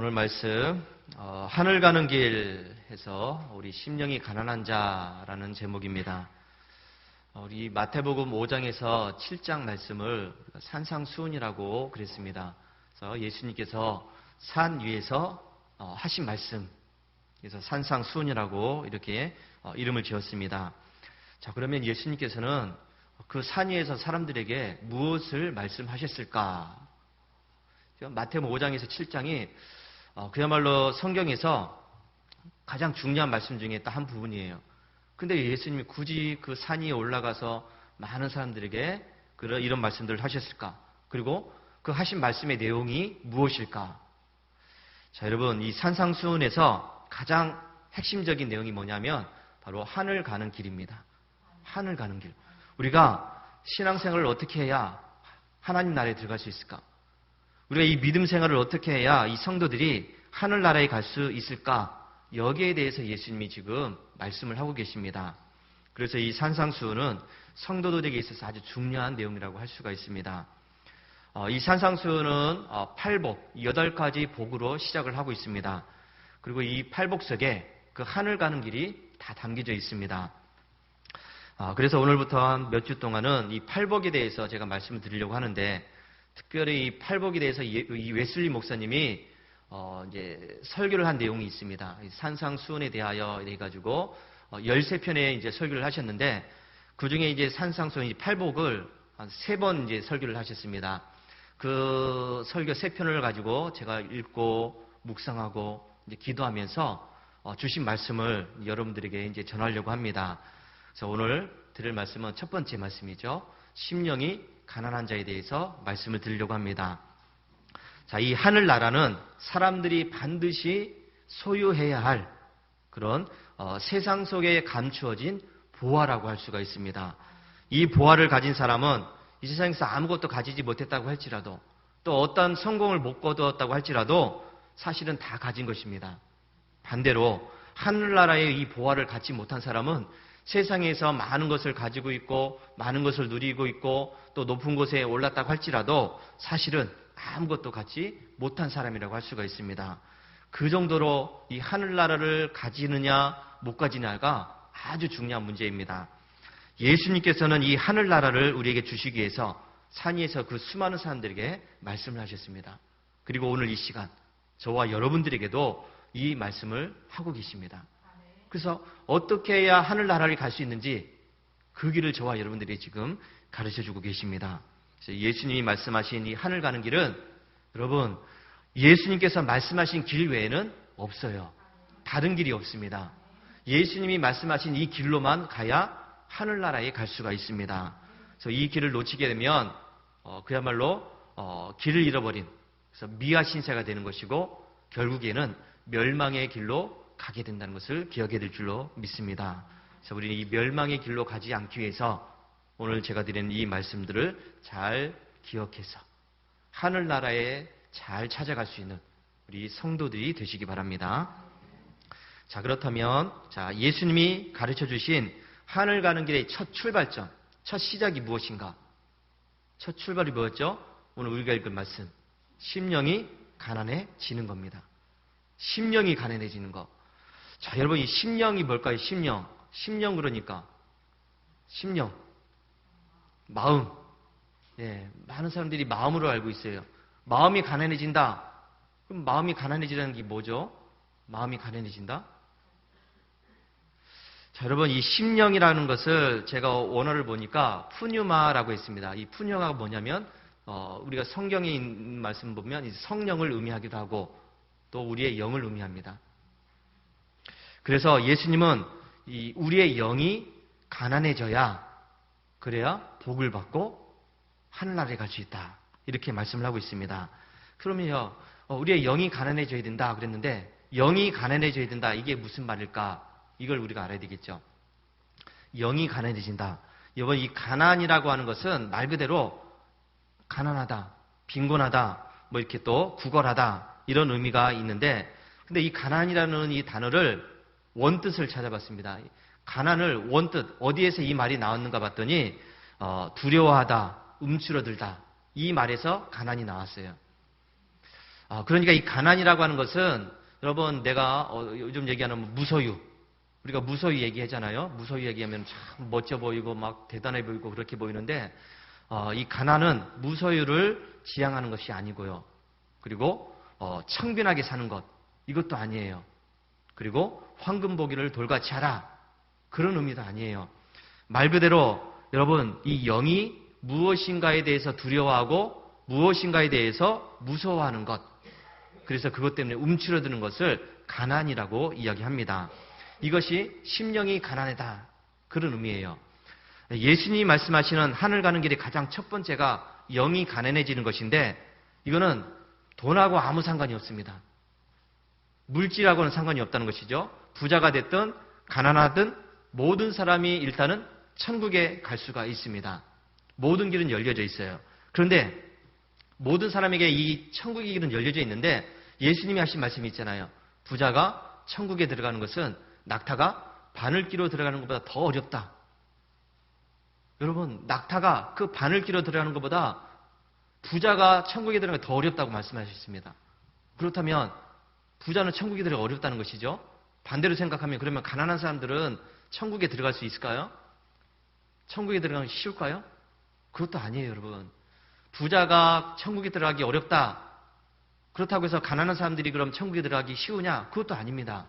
오늘 말씀 하늘 가는 길 해서 우리 심령이 가난한 자라는 제목입니다. 우리 마태복음 5장에서 7장 말씀을 산상수훈이라고 그랬습니다. 그래서 예수님께서 산 위에서 하신 말씀, 그래서 산상수훈이라고 이렇게 이름을 지었습니다. 자, 그러면 예수님께서는 그 산 위에서 사람들에게 무엇을 말씀하셨을까? 마태복음 5장에서 7장이 그야말로 성경에서 가장 중요한 말씀 중에 딱 한 부분이에요. 근데 예수님이 굳이 그 산 위에 올라가서 많은 사람들에게 이런 말씀들을 하셨을까? 그리고 그 하신 말씀의 내용이 무엇일까? 자, 여러분, 이 산상수훈에서 가장 핵심적인 내용이 뭐냐면 바로 하늘 가는 길입니다. 하늘 가는 길. 우리가 신앙생활을 어떻게 해야 하나님 나라에 들어갈 수 있을까? 우리가 이 믿음 생활을 어떻게 해야 이 성도들이 하늘나라에 갈 수 있을까? 여기에 대해서 예수님이 지금 말씀을 하고 계십니다. 그래서 이 산상수훈은 성도들에게 있어서 아주 중요한 내용이라고 할 수가 있습니다. 이 산상수훈은 8복, 8가지 복으로 시작을 하고 있습니다. 그리고 이 8복 속에 그 하늘 가는 길이 다 담겨져 있습니다. 그래서 오늘부터 한 몇 주 동안은 이 8복에 대해서 제가 말씀을 드리려고 하는데, 특별히 이 8복에 대해서 이 웨슬리 목사님이 이제 설교를 한 내용이 있습니다. 산상수훈에 대하여 해가지고 13편의 이제 설교를 하셨는데, 그 중에 이제 산상수훈 8복을 한 3번 이제 설교를 하셨습니다. 그 설교 3편을 가지고 제가 읽고 묵상하고 이제 기도하면서 주신 말씀을 여러분들에게 이제 전하려고 합니다. 그래서 오늘 드릴 말씀은 첫 번째 말씀이죠. 심령이 가난한 자에 대해서 말씀을 드리려고 합니다. 자, 이 하늘나라는 사람들이 반드시 소유해야 할 그런 세상 속에 감추어진 보화라고 할 수가 있습니다. 이 보화를 가진 사람은 이 세상에서 아무것도 가지지 못했다고 할지라도, 또 어떤 성공을 못 거두었다고 할지라도 사실은 다 가진 것입니다. 반대로 하늘나라의 이 보화를 갖지 못한 사람은 세상에서 많은 것을 가지고 있고 많은 것을 누리고 있고 또 높은 곳에 올랐다고 할지라도 사실은 아무것도 갖지 못한 사람이라고 할 수가 있습니다. 그 정도로 이 하늘나라를 가지느냐 못 가지느냐가 아주 중요한 문제입니다. 예수님께서는 이 하늘나라를 우리에게 주시기 위해서 산 위에서 그 수많은 사람들에게 말씀을 하셨습니다. 그리고 오늘 이 시간 저와 여러분들에게도 이 말씀을 하고 계십니다. 그래서 어떻게 해야 하늘나라를 갈 수 있는지 그 길을 저와 여러분들이 지금 가르쳐주고 계십니다. 그래서 예수님이 말씀하신 이 하늘 가는 길은 여러분 예수님께서 말씀하신 길 외에는 없어요. 다른 길이 없습니다. 예수님이 말씀하신 이 길로만 가야 하늘나라에 갈 수가 있습니다. 그래서 이 길을 놓치게 되면 그야말로 길을 잃어버린 그래서 미아신세가 되는 것이고 결국에는 멸망의 길로 가게 된다는 것을 기억해야 될 줄로 믿습니다. 그래서 우리는 이 멸망의 길로 가지 않기 위해서 오늘 제가 드린 이 말씀들을 잘 기억해서 하늘나라에 잘 찾아갈 수 있는 우리 성도들이 되시기 바랍니다. 자, 그렇다면 예수님이 가르쳐 주신 하늘 가는 길의 첫 출발점, 첫 시작이 무엇인가? 첫 출발이 뭐였죠? 오늘 우리가 읽은 말씀. 심령이 가난해지는 겁니다. 심령이 가난해지는 것. 자, 여러분, 이 심령이 뭘까요? 심령. 심령 그러니까. 심령. 마음. 예, 많은 사람들이 마음으로 알고 있어요. 마음이 가난해진다. 그럼 마음이 가난해지라는 게 뭐죠? 마음이 가난해진다? 자, 여러분, 이 심령이라는 것을 제가 원어를 보니까 푸뉴마라고 했습니다. 이 푸뉴마가 뭐냐면, 우리가 성경에 있는 말씀 보면 성령을 의미하기도 하고, 또 우리의 영을 의미합니다. 그래서 예수님은 우리의 영이 가난해져야 그래야 복을 받고 하늘나라에 갈 수 있다. 이렇게 말씀을 하고 있습니다. 그러면요, 우리의 영이 가난해져야 된다 그랬는데 영이 가난해져야 된다. 이게 무슨 말일까? 이걸 우리가 알아야 되겠죠. 영이 가난해진다. 여러분, 이 가난이라고 하는 것은 말 그대로 가난하다, 빈곤하다, 뭐 이렇게 또 구걸하다 이런 의미가 있는데, 근데 이 가난이라는 이 단어를 원뜻을 찾아봤습니다. 가난을 원뜻 어디에서 이 말이 나왔는가 봤더니 두려워하다, 움츠러들다 이 말에서 가난이 나왔어요. 그러니까 이 가난이라고 하는 것은 여러분 내가 요즘 얘기하는 무소유, 우리가 무소유 얘기하잖아요. 무소유 얘기하면 참 멋져 보이고 막 대단해 보이고 그렇게 보이는데 이 가난은 무소유를 지향하는 것이 아니고요. 그리고 청빈하게 사는 것, 이것도 아니에요. 그리고 황금보기를 돌같이 하라, 그런 의미도 아니에요. 말 그대로 여러분 이 영이 무엇인가에 대해서 두려워하고 무엇인가에 대해서 무서워하는 것, 그래서 그것 때문에 움츠러드는 것을 가난이라고 이야기합니다. 이것이 심령이 가난하다, 그런 의미예요. 예수님이 말씀하시는 하늘 가는 길의 가장 첫 번째가 영이 가난해지는 것인데, 이거는 돈하고 아무 상관이 없습니다. 물질하고는 상관이 없다는 것이죠. 부자가 됐든 가난하든 모든 사람이 일단은 천국에 갈 수가 있습니다. 모든 길은 열려져 있어요. 그런데 모든 사람에게 이 천국의 길은 열려져 있는데 예수님이 하신 말씀이 있잖아요. 부자가 천국에 들어가는 것은 낙타가 바늘기로 들어가는 것보다 더 어렵다. 여러분, 낙타가 그 바늘기로 들어가는 것보다 부자가 천국에 들어가는 게 더 어렵다고 말씀하셨습니다. 그렇다면 부자는 천국에 들어가 어렵다는 것이죠. 반대로 생각하면 그러면 가난한 사람들은 천국에 들어갈 수 있을까요? 천국에 들어가는 게 쉬울까요? 그것도 아니에요, 여러분. 부자가 천국에 들어가기 어렵다. 그렇다고 해서 가난한 사람들이 그럼 천국에 들어가기 쉬우냐? 그것도 아닙니다.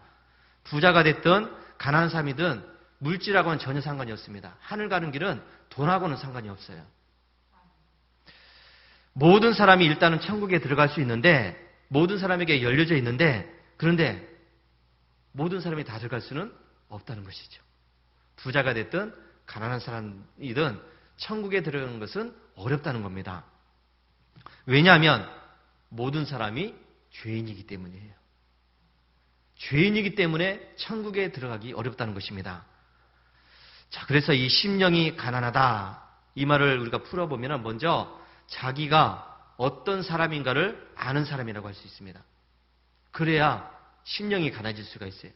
부자가 됐든 가난한 사람이든 물질하고는 전혀 상관이 없습니다. 하늘 가는 길은 돈하고는 상관이 없어요. 모든 사람이 일단은 천국에 들어갈 수 있는데, 모든 사람에게 열려져 있는데, 그런데 모든 사람이 다 들어갈 수는 없다는 것이죠. 부자가 됐든 가난한 사람이든 천국에 들어가는 것은 어렵다는 겁니다. 왜냐하면 모든 사람이 죄인이기 때문이에요. 죄인이기 때문에 천국에 들어가기 어렵다는 것입니다. 자, 그래서 이 심령이 가난하다, 이 말을 우리가 풀어보면 먼저 자기가 어떤 사람인가를 아는 사람이라고 할 수 있습니다. 그래야 심령이 가난해질 수가 있어요.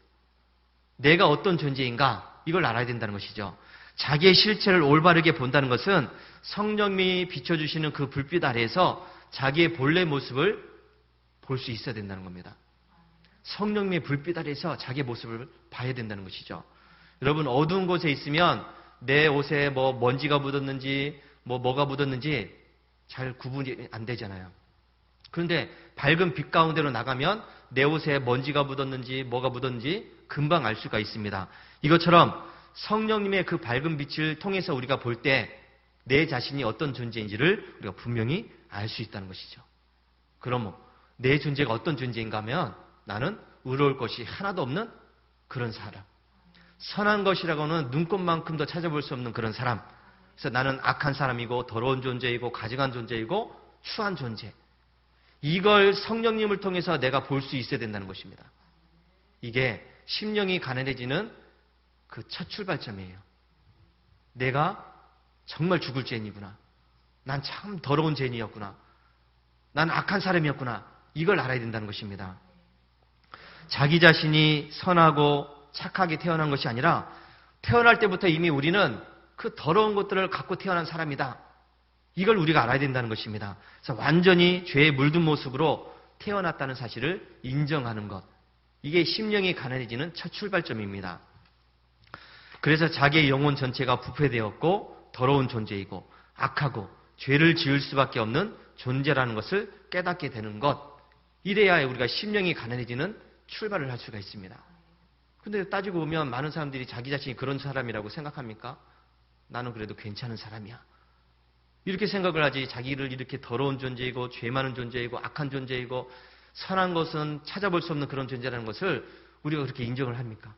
내가 어떤 존재인가, 이걸 알아야 된다는 것이죠. 자기의 실체를 올바르게 본다는 것은 성령님이 비춰주시는 그 불빛 아래에서 자기의 본래 모습을 볼 수 있어야 된다는 겁니다. 성령님의 불빛 아래에서 자기의 모습을 봐야 된다는 것이죠. 여러분, 어두운 곳에 있으면 내 옷에 뭐 먼지가 묻었는지 뭐가 묻었는지 잘 구분이 안 되잖아요. 그런데 밝은 빛 가운데로 나가면 내 옷에 먼지가 묻었는지 뭐가 묻었는지 금방 알 수가 있습니다. 이것처럼 성령님의 그 밝은 빛을 통해서 우리가 볼 때 내 자신이 어떤 존재인지를 우리가 분명히 알 수 있다는 것이죠. 그럼 내 존재가 어떤 존재인가 하면 나는 의로울 것이 하나도 없는 그런 사람. 선한 것이라고는 눈꼽만큼도 찾아볼 수 없는 그런 사람. 그래서 나는 악한 사람이고 더러운 존재이고 가증한 존재이고 추한 존재. 이걸 성령님을 통해서 내가 볼 수 있어야 된다는 것입니다. 이게 심령이 가난해지는 그 첫 출발점이에요. 내가 정말 죽을 죄인이구나. 난 참 더러운 죄인이었구나. 난 악한 사람이었구나. 이걸 알아야 된다는 것입니다. 자기 자신이 선하고 착하게 태어난 것이 아니라 태어날 때부터 이미 우리는 그 더러운 것들을 갖고 태어난 사람이다. 이걸 우리가 알아야 된다는 것입니다. 그래서 완전히 죄에 물든 모습으로 태어났다는 사실을 인정하는 것. 이게 심령이 가난해지는 첫 출발점입니다. 그래서 자기의 영혼 전체가 부패되었고 더러운 존재이고 악하고 죄를 지을 수밖에 없는 존재라는 것을 깨닫게 되는 것. 이래야 우리가 심령이 가난해지는 출발을 할 수가 있습니다. 근데 따지고 보면 많은 사람들이 자기 자신이 그런 사람이라고 생각합니까? 나는 그래도 괜찮은 사람이야. 이렇게 생각을 하지, 자기를 이렇게 더러운 존재이고 죄 많은 존재이고 악한 존재이고 선한 것은 찾아볼 수 없는 그런 존재라는 것을 우리가 그렇게 인정을 합니까?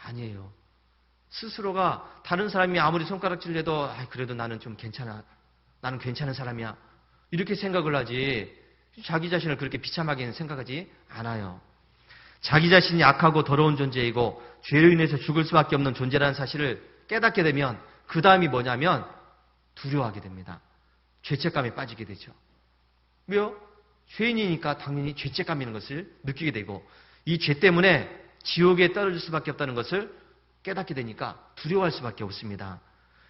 아니에요. 스스로가 다른 사람이 아무리 손가락질 해도 그래도 나는 좀 괜찮아. 나는 괜찮은 사람이야. 이렇게 생각을 하지 자기 자신을 그렇게 비참하게 생각하지 않아요. 자기 자신이 악하고 더러운 존재이고 죄로 인해서 죽을 수밖에 없는 존재라는 사실을 깨닫게 되면 그 다음이 뭐냐면 두려워하게 됩니다. 죄책감에 빠지게 되죠. 왜요? 죄인이니까 당연히 죄책감 있는 것을 느끼게 되고 이 죄 때문에 지옥에 떨어질 수밖에 없다는 것을 깨닫게 되니까 두려워할 수밖에 없습니다.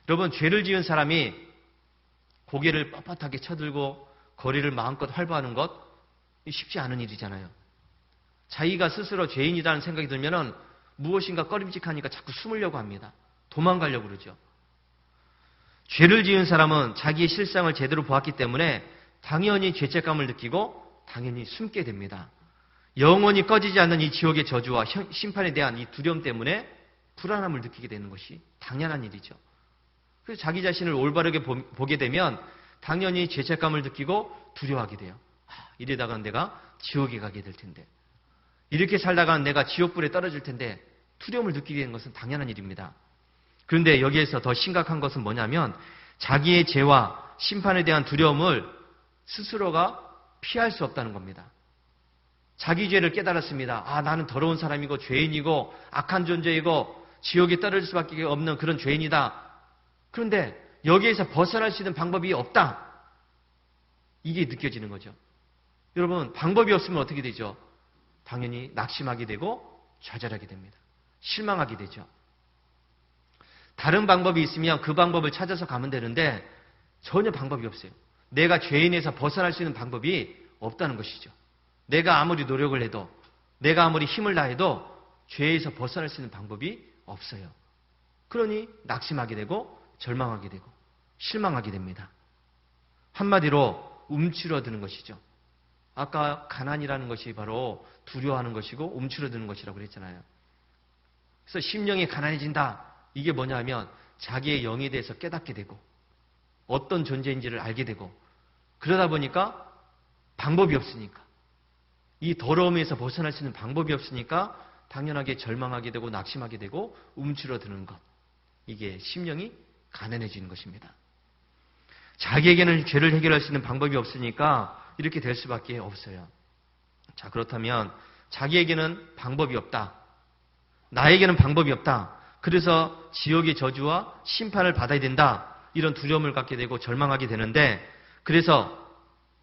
여러분, 죄를 지은 사람이 고개를 뻣뻣하게 쳐들고 거리를 마음껏 활보하는 것, 쉽지 않은 일이잖아요. 자기가 스스로 죄인이라는 생각이 들면은 무엇인가 꺼림직하니까 자꾸 숨으려고 합니다. 도망가려고 그러죠. 죄를 지은 사람은 자기의 실상을 제대로 보았기 때문에 당연히 죄책감을 느끼고 당연히 숨게 됩니다. 영원히 꺼지지 않는 이 지옥의 저주와 심판에 대한 이 두려움 때문에 불안함을 느끼게 되는 것이 당연한 일이죠. 그래서 자기 자신을 올바르게 보게 되면 당연히 죄책감을 느끼고 두려워하게 돼요. 이러다가 내가 지옥에 가게 될 텐데, 이렇게 살다가 내가 지옥불에 떨어질 텐데 두려움을 느끼게 되는 것은 당연한 일입니다. 그런데 여기에서 더 심각한 것은 뭐냐면 자기의 죄와 심판에 대한 두려움을 스스로가 피할 수 없다는 겁니다. 자기 죄를 깨달았습니다. 나는 더러운 사람이고 죄인이고 악한 존재이고 지옥에 떨어질 수밖에 없는 그런 죄인이다. 그런데 여기에서 벗어날 수 있는 방법이 없다. 이게 느껴지는 거죠. 여러분, 방법이 없으면 어떻게 되죠? 당연히 낙심하게 되고 좌절하게 됩니다. 실망하게 되죠. 다른 방법이 있으면 그 방법을 찾아서 가면 되는데 전혀 방법이 없어요. 내가 죄인에서 벗어날 수 있는 방법이 없다는 것이죠. 내가 아무리 노력을 해도, 내가 아무리 힘을 다해도 죄에서 벗어날 수 있는 방법이 없어요. 그러니 낙심하게 되고 절망하게 되고 실망하게 됩니다. 한마디로 움츠러드는 것이죠. 아까 가난이라는 것이 바로 두려워하는 것이고 움츠러드는 것이라고 그랬잖아요. 그래서 심령이 가난해진다. 이게 뭐냐면 자기의 영에 대해서 깨닫게 되고 어떤 존재인지를 알게 되고, 그러다 보니까 방법이 없으니까, 이 더러움에서 벗어날 수 있는 방법이 없으니까 당연하게 절망하게 되고 낙심하게 되고 움츠러드는 것. 이게 심령이 가난해지는 것입니다. 자기에게는 죄를 해결할 수 있는 방법이 없으니까 이렇게 될 수밖에 없어요. 자, 그렇다면 자기에게는 방법이 없다. 나에게는 방법이 없다. 그래서 지옥의 저주와 심판을 받아야 된다. 이런 두려움을 갖게 되고 절망하게 되는데, 그래서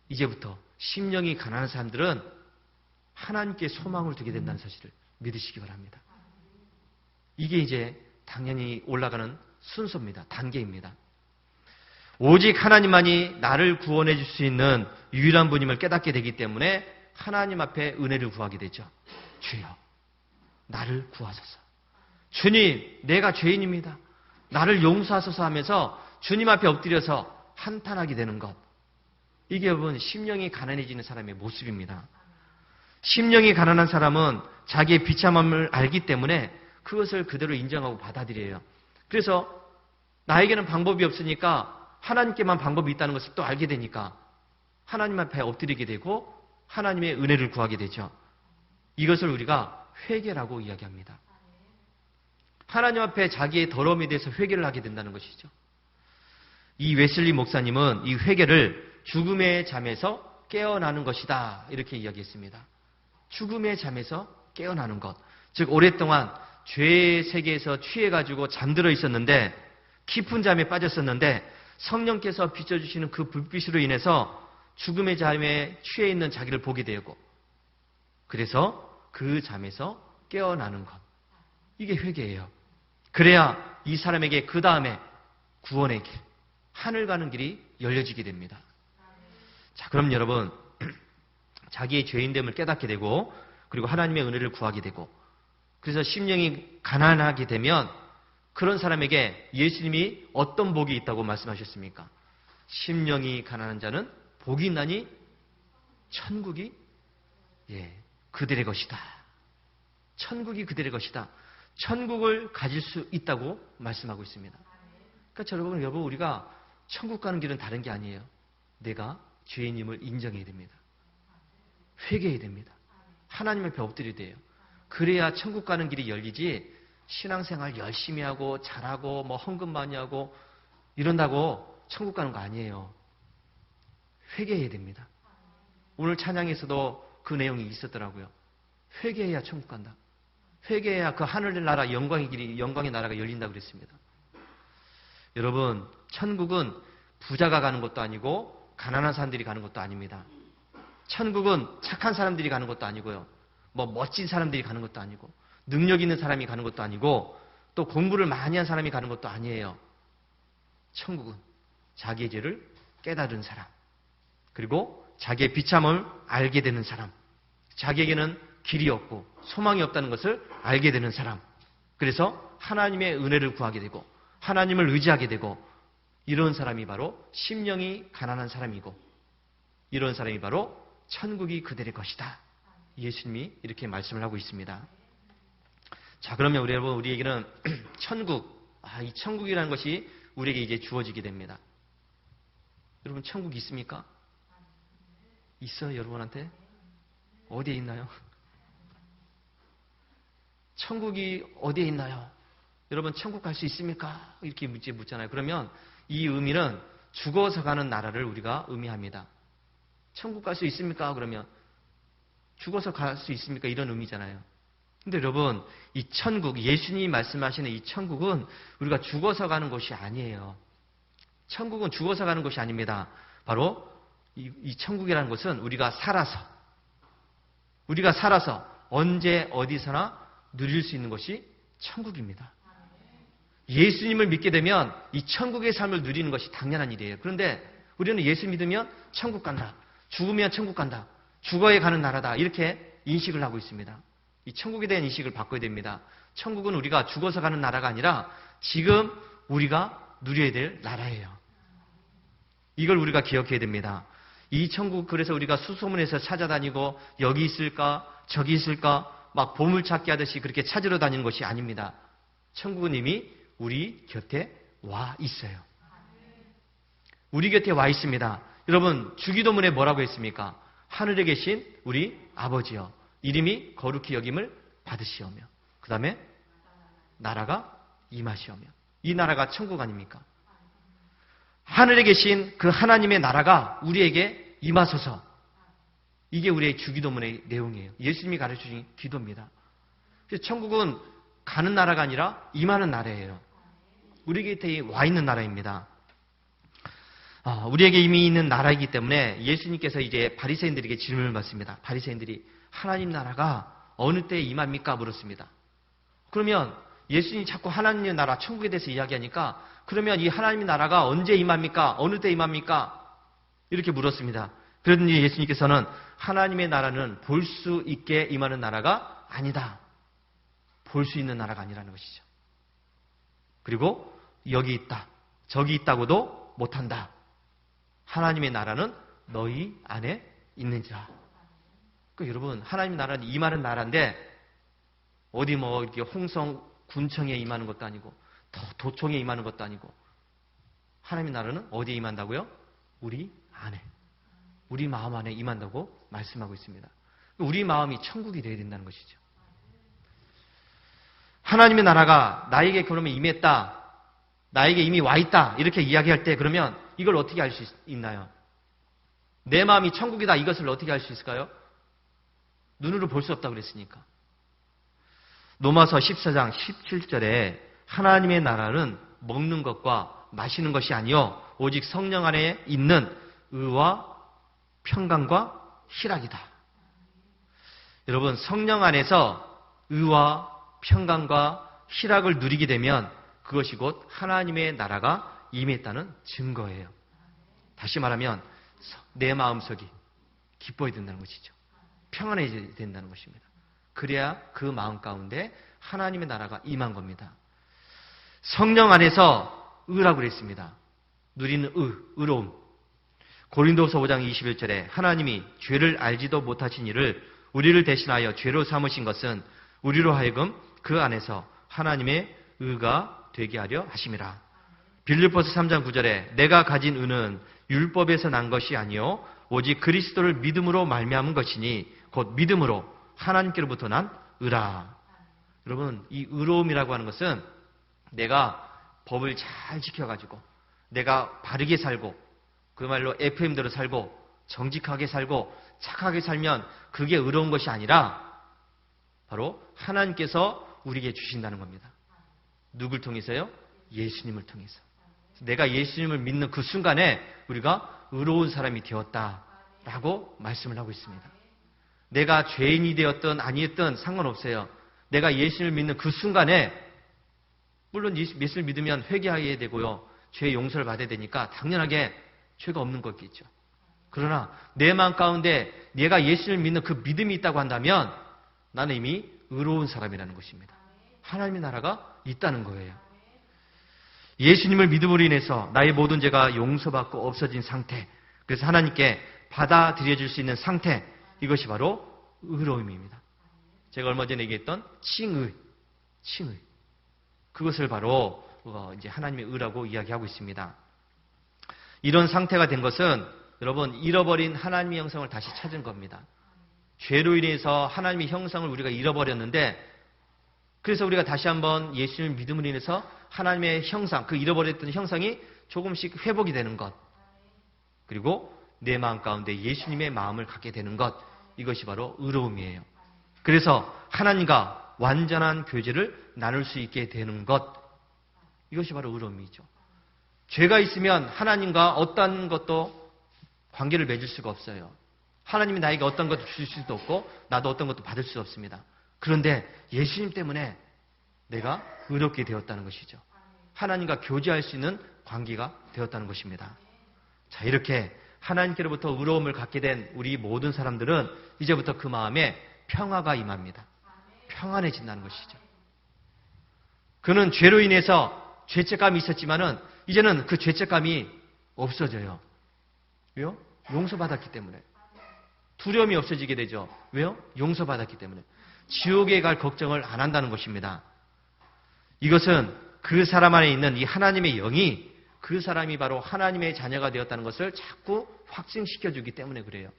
이제부터 심령이 가난한 사람들은 하나님께 소망을 두게 된다는 사실을 믿으시기 바랍니다. 이게 이제 당연히 올라가는 순서입니다. 단계입니다. 오직 하나님만이 나를 구원해 줄 수 있는 유일한 분임을 깨닫게 되기 때문에 하나님 앞에 은혜를 구하게 되죠. 주여, 나를 구하소서. 주님, 내가 죄인입니다. 나를 용서하소서 하면서 주님 앞에 엎드려서 한탄하게 되는 것. 이게 여러분 심령이 가난해지는 사람의 모습입니다. 심령이 가난한 사람은 자기의 비참함을 알기 때문에 그것을 그대로 인정하고 받아들여요. 그래서 나에게는 방법이 없으니까 하나님께만 방법이 있다는 것을 또 알게 되니까 하나님 앞에 엎드리게 되고 하나님의 은혜를 구하게 되죠. 이것을 우리가 회개라고 이야기합니다. 하나님 앞에 자기의 더러움에 대해서 회개를 하게 된다는 것이죠. 이 웨슬리 목사님은 이 회개를 죽음의 잠에서 깨어나는 것이다, 이렇게 이야기했습니다. 죽음의 잠에서 깨어나는 것. 즉 오랫동안 죄의 세계에서 취해가지고 잠들어 있었는데, 깊은 잠에 빠졌었는데 성령께서 비춰주시는 그 불빛으로 인해서 죽음의 잠에 취해 있는 자기를 보게 되고, 그래서 그 잠에서 깨어나는 것. 이게 회개예요. 그래야 이 사람에게 그 다음에 구원의 길, 하늘 가는 길이 열려지게 됩니다. 자, 그럼 여러분, 자기의 죄인됨을 깨닫게 되고, 그리고 하나님의 은혜를 구하게 되고, 그래서 심령이 가난하게 되면 그런 사람에게 예수님이 어떤 복이 있다고 말씀하셨습니까? 심령이 가난한 자는 복이 있나니 천국이 그들의 것이다. 천국이 그들의 것이다. 천국을 가질 수 있다고 말씀하고 있습니다. 그러니까 여러분, 우리가 천국 가는 길은 다른 게 아니에요. 내가 죄인임을 인정해야 됩니다. 회개해야 됩니다. 하나님 앞에 엎드려야 돼요. 그래야 천국 가는 길이 열리지, 신앙생활 열심히 하고 잘하고 뭐 헌금 많이 하고 이런다고 천국 가는 거 아니에요. 회개해야 됩니다. 오늘 찬양에서도 그 내용이 있었더라고요. 회개해야 천국 간다. 회개해야 그 하늘나라 영광의 나라가 열린다 그랬습니다. 여러분, 천국은 부자가 가는 것도 아니고 가난한 사람들이 가는 것도 아닙니다. 천국은 착한 사람들이 가는 것도 아니고요. 뭐 멋진 사람들이 가는 것도 아니고, 능력 있는 사람이 가는 것도 아니고, 또 공부를 많이 한 사람이 가는 것도 아니에요. 천국은 자기의 죄를 깨달은 사람, 그리고 자기의 비참함을 알게 되는 사람, 자기에게는 길이 없고 소망이 없다는 것을 알게 되는 사람, 그래서 하나님의 은혜를 구하게 되고 하나님을 의지하게 되고, 이런 사람이 바로 심령이 가난한 사람이고, 이런 사람이 바로 천국이 그들의 것이다. 예수님이 이렇게 말씀을 하고 있습니다. 자, 그러면 여러분, 우리에게는 천국, 이 천국이라는 것이 우리에게 이제 주어지게 됩니다. 여러분, 천국 있습니까? 있어요, 여러분한테? 어디에 있나요? 천국이 어디에 있나요? 여러분, 천국 갈 수 있습니까? 이렇게 묻잖아요. 그러면 이 의미는 죽어서 가는 나라를 우리가 의미합니다. 천국 갈 수 있습니까? 그러면 죽어서 갈 수 있습니까? 이런 의미잖아요. 근데 여러분, 이 천국, 예수님이 말씀하시는 이 천국은 우리가 죽어서 가는 곳이 아니에요. 천국은 죽어서 가는 곳이 아닙니다. 바로 이 천국이라는 것은 우리가 살아서 언제 어디서나 누릴 수 있는 것이 천국입니다. 예수님을 믿게 되면 이 천국의 삶을 누리는 것이 당연한 일이에요. 그런데 우리는 예수 믿으면 천국 간다, 죽으면 천국 간다, 죽어야 가는 나라다, 이렇게 인식을 하고 있습니다. 이 천국에 대한 인식을 바꿔야 됩니다. 천국은 우리가 죽어서 가는 나라가 아니라 지금 우리가 누려야 될 나라예요. 이걸 우리가 기억해야 됩니다. 이 천국, 그래서 우리가 수소문해서 찾아다니고 여기 있을까 저기 있을까 막 보물찾기 하듯이 그렇게 찾으러 다니는 것이 아닙니다. 천국은 이미 우리 곁에 와 있어요. 우리 곁에 와 있습니다. 여러분, 주기도문에 뭐라고 했습니까? 하늘에 계신 우리 아버지여, 이름이 거룩히 여김을 받으시오며, 그 다음에 나라가 임하시오며. 이 나라가 천국 아닙니까? 하늘에 계신 그 하나님의 나라가 우리에게 임하소서. 이게 우리의 주기도문의 내용이에요. 예수님이 가르쳐주신 기도입니다. 그래서 천국은 가는 나라가 아니라 임하는 나라예요. 우리 곁에 와 있는 나라입니다. 우리에게 이미 있는 나라이기 때문에 예수님께서 이제 바리새인들에게 질문을 받습니다. 바리새인들이 하나님 나라가 어느 때에 임합니까? 물었습니다. 그러면 예수님이 자꾸 하나님의 나라, 천국에 대해서 이야기하니까, 그러면 이 하나님의 나라가 언제 임합니까? 어느 때 임합니까? 이렇게 물었습니다. 그러더니 예수님께서는 하나님의 나라는 볼 수 있게 임하는 나라가 아니다. 볼 수 있는 나라가 아니라는 것이죠. 그리고 여기 있다, 저기 있다고도 못한다. 하나님의 나라는 너희 안에 있는지라. 그러니까 여러분, 하나님의 나라는 임하는 나라인데 어디 뭐 이렇게 홍성 군청에 임하는 것도 아니고 도청에 임하는 것도 아니고, 하나님의 나라는 어디에 임한다고요? 우리 안에, 우리 마음 안에 임한다고 말씀하고 있습니다. 우리 마음이 천국이 되어야 된다는 것이죠. 하나님의 나라가 나에게 그러면 임했다, 나에게 이미 와 있다, 이렇게 이야기할 때 그러면 이걸 어떻게 알 수 있나요? 내 마음이 천국이다, 이것을 어떻게 알 수 있을까요? 눈으로 볼 수 없다고 그랬으니까. 로마서 14장 17절에 하나님의 나라는 먹는 것과 마시는 것이 아니요 오직 성령 안에 있는 의와 평강과 희락이다. 여러분, 성령 안에서 의와 평강과 희락을 누리게 되면 그것이 곧 하나님의 나라가 임했다는 증거예요. 다시 말하면 내 마음속이 기뻐야 된다는 것이죠. 평안해져야 된다는 것입니다. 그래야 그 마음 가운데 하나님의 나라가 임한 겁니다. 성령 안에서 의라고 그랬습니다. 누리는 의로움. 고린도서 5장 21절에 하나님이 죄를 알지도 못하신 이를 우리를 대신하여 죄로 삼으신 것은 우리로 하여금 그 안에서 하나님의 의가 되게 하려 하심이라. 빌립보서 3장 9절에 내가 가진 의는 율법에서 난 것이 아니요 오직 그리스도를 믿음으로 말미암은 것이니 곧 믿음으로 하나님께로부터 난 의라. 여러분, 이 의로움이라고 하는 것은 내가 법을 잘 지켜가지고 내가 바르게 살고 그야말로 FM대로 살고 정직하게 살고 착하게 살면 그게 의로운 것이 아니라 바로 하나님께서 우리에게 주신다는 겁니다. 누굴 통해서요? 예수님을 통해서. 내가 예수님을 믿는 그 순간에 우리가 의로운 사람이 되었다라고 말씀을 하고 있습니다. 내가 죄인이 되었든 아니었든 상관없어요. 내가 예수님을 믿는 그 순간에, 물론 예수를 믿으면 회개해야 되고요, 죄 용서를 받아야 되니까 당연하게 죄가 없는 거겠죠. 그러나 내 마음 가운데 내가 예수를 믿는 그 믿음이 있다고 한다면 나는 이미 의로운 사람이라는 것입니다. 하나님의 나라가 있다는 거예요. 예수님을 믿음으로 인해서 나의 모든 죄가 용서받고 없어진 상태, 그래서 하나님께 받아들여질 수 있는 상태, 이것이 바로 의로움입니다. 제가 얼마 전에 얘기했던 칭의. 그것을 바로 이제 하나님의 의라고 이야기하고 있습니다. 이런 상태가 된 것은 여러분 잃어버린 하나님의 형상을 다시 찾은 겁니다. 죄로 인해서 하나님의 형상을 우리가 잃어버렸는데 그래서 우리가 다시 한번 예수님을 믿음으로 인해서 하나님의 형상, 그 잃어버렸던 형상이 조금씩 회복이 되는 것. 그리고 내 마음 가운데 예수님의 마음을 갖게 되는 것. 이것이 바로 의로움이에요. 그래서 하나님과 완전한 교제를 나눌 수 있게 되는 것. 이것이 바로 의로움이죠. 죄가 있으면 하나님과 어떤 것도 관계를 맺을 수가 없어요. 하나님이 나에게 어떤 것도 주실 수도 없고 나도 어떤 것도 받을 수 없습니다. 그런데 예수님 때문에 내가 의롭게 되었다는 것이죠. 하나님과 교제할 수 있는 관계가 되었다는 것입니다. 자, 이렇게 하나님께로부터 의로움을 갖게 된 우리 모든 사람들은 이제부터 그 마음에 평화가 임합니다. 평안해진다는 것이죠. 그는 죄로 인해서 죄책감이 있었지만은 이제는 그 죄책감이 없어져요. 왜요? 용서받았기 때문에. 두려움이 없어지게 되죠. 왜요? 용서받았기 때문에. 지옥에 갈 걱정을 안 한다는 것입니다. 이것은 그 사람 안에 있는 이 하나님의 영이 그 사람이 바로 하나님의 자녀가 되었다는 것을 자꾸 확증시켜주기 때문에 그래요.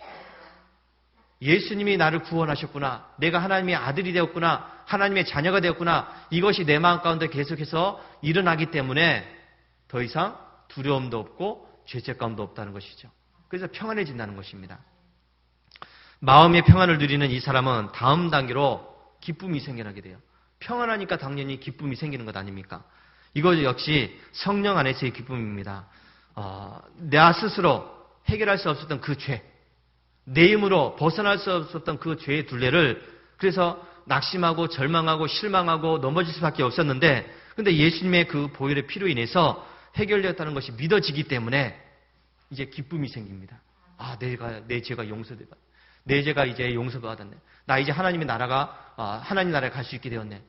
예수님이 나를 구원하셨구나. 내가 하나님의 아들이 되었구나. 하나님의 자녀가 되었구나. 이것이 내 마음 가운데 계속해서 일어나기 때문에 더 이상 두려움도 없고 죄책감도 없다는 것이죠. 그래서 평안해진다는 것입니다. 마음의 평안을 누리는 이 사람은 다음 단계로 기쁨이 생겨나게 돼요. 평안하니까 당연히 기쁨이 생기는 것 아닙니까? 이것 역시 성령 안에서의 기쁨입니다. 나 스스로 해결할 수 없었던 그 죄, 내 힘으로 벗어날 수 없었던 그 죄의 둘레를 그래서 낙심하고 절망하고 실망하고 넘어질 수밖에 없었는데 근데 예수님의 그 보혈의 피로 인해서 해결되었다는 것이 믿어지기 때문에 이제 기쁨이 생깁니다. 내 죄가 용서되었다. 내 죄가 이제 용서받았네. 나 이제 하나님 나라에 갈 수 있게 되었네.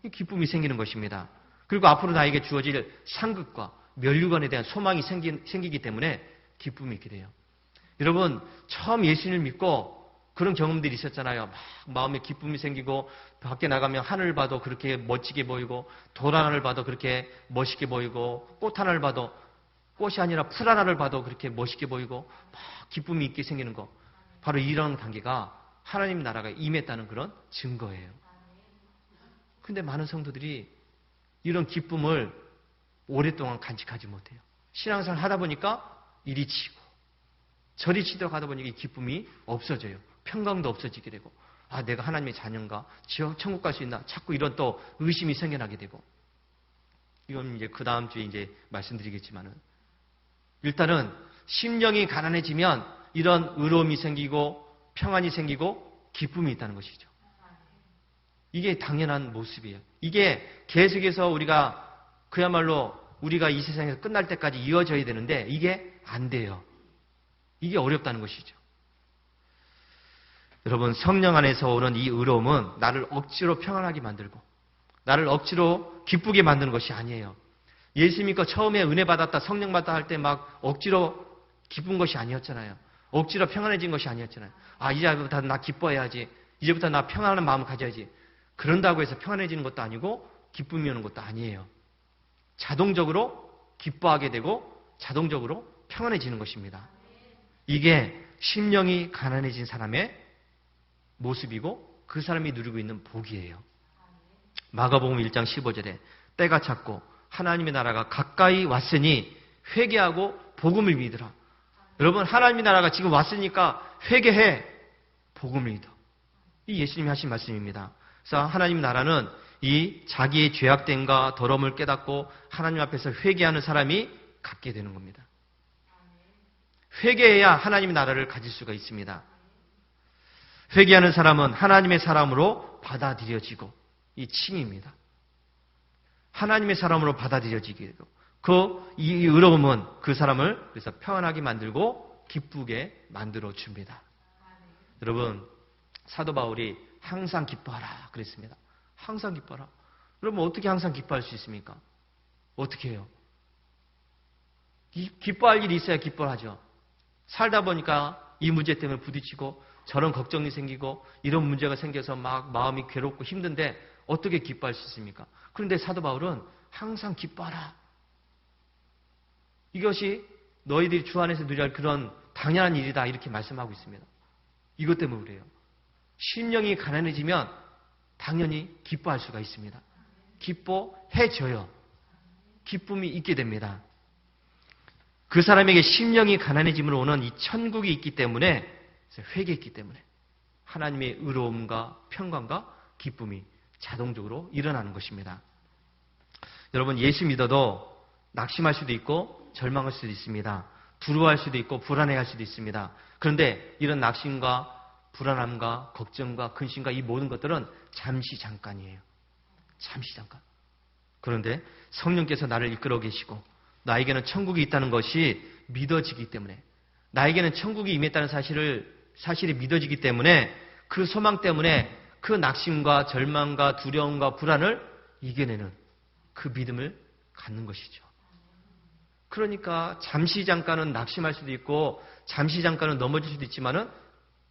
이 기쁨이 생기는 것입니다. 그리고 앞으로 나에게 주어질 상급과 면류관에 대한 소망이 생기기 때문에 기쁨이 있게 돼요. 여러분 처음 예수님을 믿고 그런 경험들이 있었잖아요. 막 마음에 기쁨이 생기고 밖에 나가면 하늘을 봐도 그렇게 멋지게 보이고 돌 하나를 봐도 그렇게 멋있게 보이고 꽃 하나를 봐도 꽃이 아니라 풀 하나를 봐도 그렇게 멋있게 보이고 막 기쁨이 있게 생기는 거. 바로 이런 관계가 하나님 나라가 임했다는 그런 증거예요. 근데 많은 성도들이 이런 기쁨을 오랫동안 간직하지 못해요. 신앙생활 하다 보니까 이리 치고 저리 치도록 하다 보니까 이 기쁨이 없어져요. 평강도 없어지게 되고 내가 하나님의 자녀인가? 천국 갈 수 있나? 자꾸 이런 또 의심이 생겨나게 되고 이건 이제 그 다음 주에 이제 말씀드리겠지만은 일단은 심령이 가난해지면 이런 의로움이 생기고 평안이 생기고 기쁨이 있다는 것이죠. 이게 당연한 모습이에요. 이게 계속해서 우리가 그야말로 우리가 이 세상에서 끝날 때까지 이어져야 되는데 이게 안 돼요. 이게 어렵다는 것이죠. 여러분 성령 안에서 오는 이 의로움은 나를 억지로 평안하게 만들고 나를 억지로 기쁘게 만드는 것이 아니에요. 예수 믿고 처음에 은혜 받았다 성령 받았다 할 때 막 억지로 기쁜 것이 아니었잖아요. 억지로 평안해진 것이 아니었잖아요. 이제부터 나 기뻐해야지. 이제부터 나 평안한 마음을 가져야지. 그런다고 해서 평안해지는 것도 아니고 기쁨이 오는 것도 아니에요. 자동적으로 기뻐하게 되고 자동적으로 평안해지는 것입니다. 이게 심령이 가난해진 사람의 모습이고 그 사람이 누리고 있는 복이에요. 마가복음 1장 15절에 때가 찼고 하나님의 나라가 가까이 왔으니 회개하고 복음을 믿으라. 여러분 하나님의 나라가 지금 왔으니까 회개해 복음을 믿어. 이 예수님이 하신 말씀입니다. 그래서 하나님 나라는 이 자기의 죄악됨과 더러움을 깨닫고 하나님 앞에서 회개하는 사람이 갖게 되는 겁니다. 회개해야 하나님의 나라를 가질 수가 있습니다. 회개하는 사람은 하나님의 사람으로 받아들여지고 이 칭입니다. 하나님의 사람으로 받아들여지게 되고 이 의로움은 그 사람을 그래서 평안하게 만들고 기쁘게 만들어 줍니다. 여러분, 사도 바울이 항상 기뻐하라 그랬습니다. 항상 기뻐하라. 그러면 어떻게 항상 기뻐할 수 있습니까? 어떻게 해요? 기뻐할 일이 있어야 기뻐하죠. 살다 보니까 이 문제 때문에 부딪히고 저런 걱정이 생기고 이런 문제가 생겨서 막 마음이 괴롭고 힘든데 어떻게 기뻐할 수 있습니까? 그런데 사도 바울은 항상 기뻐하라. 이것이 너희들이 주 안에서 누려야 할 그런 당연한 일이다 이렇게 말씀하고 있습니다. 이것 때문에 그래요. 심령이 가난해지면 당연히 기뻐할 수가 있습니다. 기뻐해져요. 기쁨이 있게 됩니다. 그 사람에게 심령이 가난해짐으로 오는 이 천국이 있기 때문에, 회개했기 때문에 하나님의 의로움과 평강과 기쁨이 자동적으로 일어나는 것입니다. 여러분, 예수 믿어도 낙심할 수도 있고 절망할 수도 있습니다. 두려워할 수도 있고 불안해할 수도 있습니다. 그런데 이런 낙심과 불안함과 걱정과 근심과 이 모든 것들은 잠시 잠깐이에요. 잠시 잠깐. 그런데 성령께서 나를 이끌어 계시고 나에게는 천국이 있다는 것이 믿어지기 때문에, 나에게는 천국이 임했다는 사실이 믿어지기 때문에 그 소망 때문에 그 낙심과 절망과 두려움과 불안을 이겨내는 그 믿음을 갖는 것이죠. 그러니까 잠시 잠깐은 낙심할 수도 있고 잠시 잠깐은 넘어질 수도 있지만은,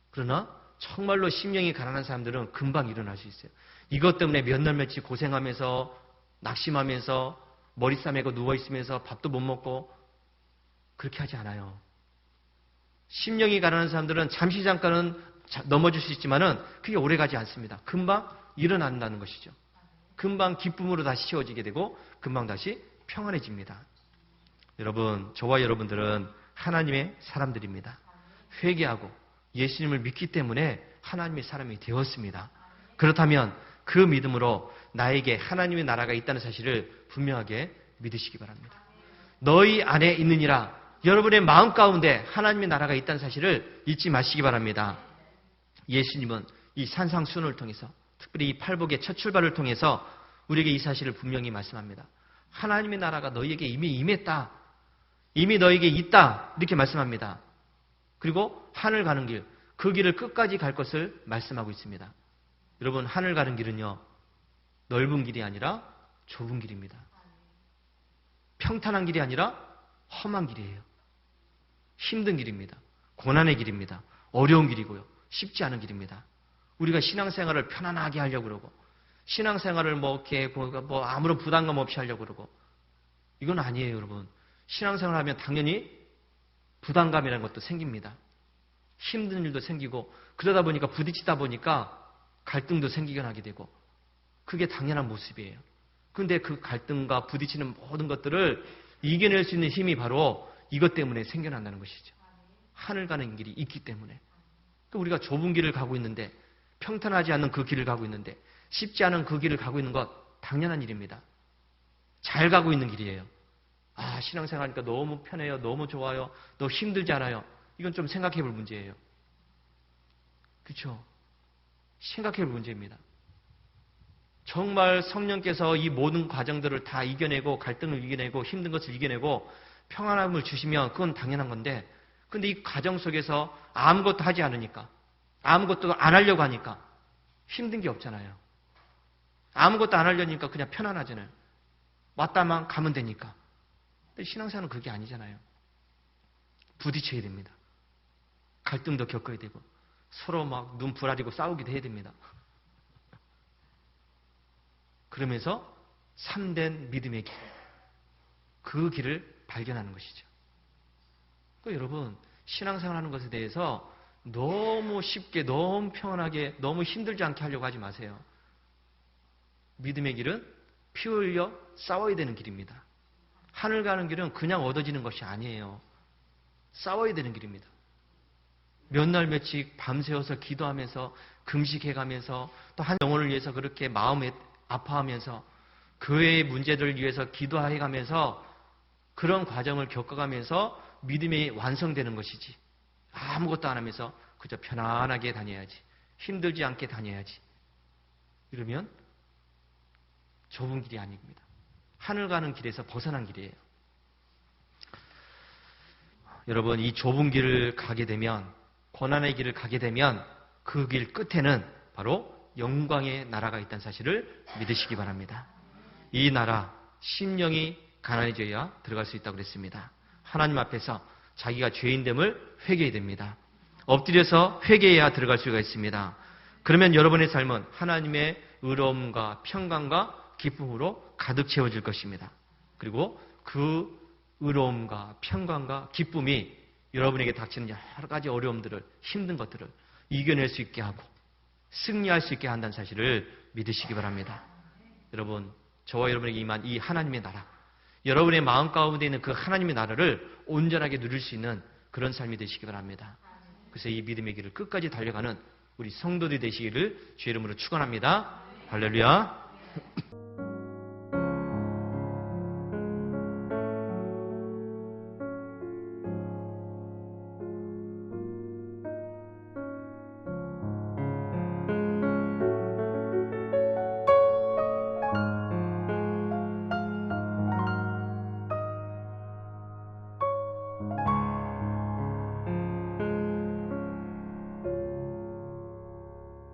그러나 정말로 심령이 가난한 사람들은 금방 일어날 수 있어요. 이것 때문에 몇 날 며칠 고생하면서 낙심하면서 머리 싸매고 누워있으면서 밥도 못 먹고 그렇게 하지 않아요. 심령이 가난한 사람들은 잠시 잠깐은 넘어질 수 있지만은 그게 오래가지 않습니다. 금방 일어난다는 것이죠. 금방 기쁨으로 다시 채워지게 되고 금방 다시 평안해집니다. 여러분, 저와 여러분들은 하나님의 사람들입니다. 회개하고 예수님을 믿기 때문에 하나님의 사람이 되었습니다. 그렇다면 그 믿음으로 나에게 하나님의 나라가 있다는 사실을 분명하게 믿으시기 바랍니다. 너희 안에 있느니라, 여러분의 마음 가운데 하나님의 나라가 있다는 사실을 잊지 마시기 바랍니다. 예수님은 이 산상수훈을 통해서, 특별히 이 팔복의 첫 출발을 통해서 우리에게 이 사실을 분명히 말씀합니다. 하나님의 나라가 너희에게 이미 임했다. 이미 너희에게 있다. 이렇게 말씀합니다. 그리고 하늘 가는 길, 그 길을 끝까지 갈 것을 말씀하고 있습니다. 여러분, 하늘 가는 길은요, 넓은 길이 아니라 좁은 길입니다. 평탄한 길이 아니라 험한 길이에요. 힘든 길입니다. 고난의 길입니다. 어려운 길이고요. 쉽지 않은 길입니다. 우리가 신앙생활을 편안하게 하려고 그러고, 신앙생활을 이렇게 아무런 부담감 없이 하려고 그러고, 이건 아니에요, 여러분. 신앙생활 하면 당연히 부담감이라는 것도 생깁니다. 힘든 일도 생기고, 그러다 보니까 부딪히다 보니까 갈등도 생기게 하게 되고, 그게 당연한 모습이에요. 그런데 그 갈등과 부딪히는 모든 것들을 이겨낼 수 있는 힘이 바로 이것 때문에 생겨난다는 것이죠. 하늘 가는 길이 있기 때문에. 우리가 좁은 길을 가고 있는데, 평탄하지 않은 그 길을 가고 있는데, 쉽지 않은 그 길을 가고 있는 것 당연한 일입니다. 잘 가고 있는 길이에요. 아, 신앙생활하니까 너무 편해요. 너무 좋아요. 너무 힘들지 않아요. 이건 좀 생각해 볼 문제예요. 그렇죠? 생각해 볼 문제입니다. 정말 성령께서 이 모든 과정들을 다 이겨내고, 갈등을 이겨내고, 힘든 것을 이겨내고 평안함을 주시면 그건 당연한 건데, 근데 이 과정 속에서 아무것도 하지 않으니까, 아무것도 안 하려고 하니까 힘든 게 없잖아요. 아무것도 안 하려니까 그냥 편안하잖아요. 왔다만 가면 되니까. 근데 신앙생활은 그게 아니잖아요. 부딪혀야 됩니다. 갈등도 겪어야 되고, 서로 막 눈 부라리고 싸우기도 해야 됩니다. 그러면서 참된 믿음의 길, 그 길을 발견하는 것이죠. 그러니까 여러분, 신앙생활하는 것에 대해서 너무 쉽게, 너무 평안하게, 너무 힘들지 않게 하려고 하지 마세요. 믿음의 길은 피 흘려 싸워야 되는 길입니다. 하늘 가는 길은 그냥 얻어지는 것이 아니에요. 싸워야 되는 길입니다. 몇 날 며칠 밤새워서 기도하면서 금식해가면서 또 한 영혼을 위해서 그렇게 마음에 아파하면서 교회의 문제들을 위해서 기도해가면서 그런 과정을 겪어가면서 믿음이 완성되는 것이지, 아무것도 안 하면서 그저 편안하게 다녀야지, 힘들지 않게 다녀야지, 이러면 좁은 길이 아닙니다. 하늘 가는 길에서 벗어난 길이에요. 여러분, 이 좁은 길을 가게 되면, 고난의 길을 가게 되면 그 길 끝에는 바로 영광의 나라가 있다는 사실을 믿으시기 바랍니다. 이 나라, 심령이 가난해져야 들어갈 수 있다고 그랬습니다. 하나님 앞에서 자기가 죄인됨을 회개해야 됩니다. 엎드려서 회개해야 들어갈 수가 있습니다. 그러면 여러분의 삶은 하나님의 의로움과 평강과 기쁨으로 가득 채워질 것입니다. 그리고 그 의로움과 평강과 기쁨이 여러분에게 닥치는 여러 가지 어려움들을, 힘든 것들을 이겨낼 수 있게 하고 승리할 수 있게 한다는 사실을 믿으시기 바랍니다. 여러분, 저와 여러분에게 임한 이 하나님의 나라, 여러분의 마음 가운데 있는 그 하나님의 나라를 온전하게 누릴 수 있는 그런 삶이 되시기 바랍니다. 그래서 이 믿음의 길을 끝까지 달려가는 우리 성도들이 되시기를 주의 이름으로 축원합니다. 할렐루야.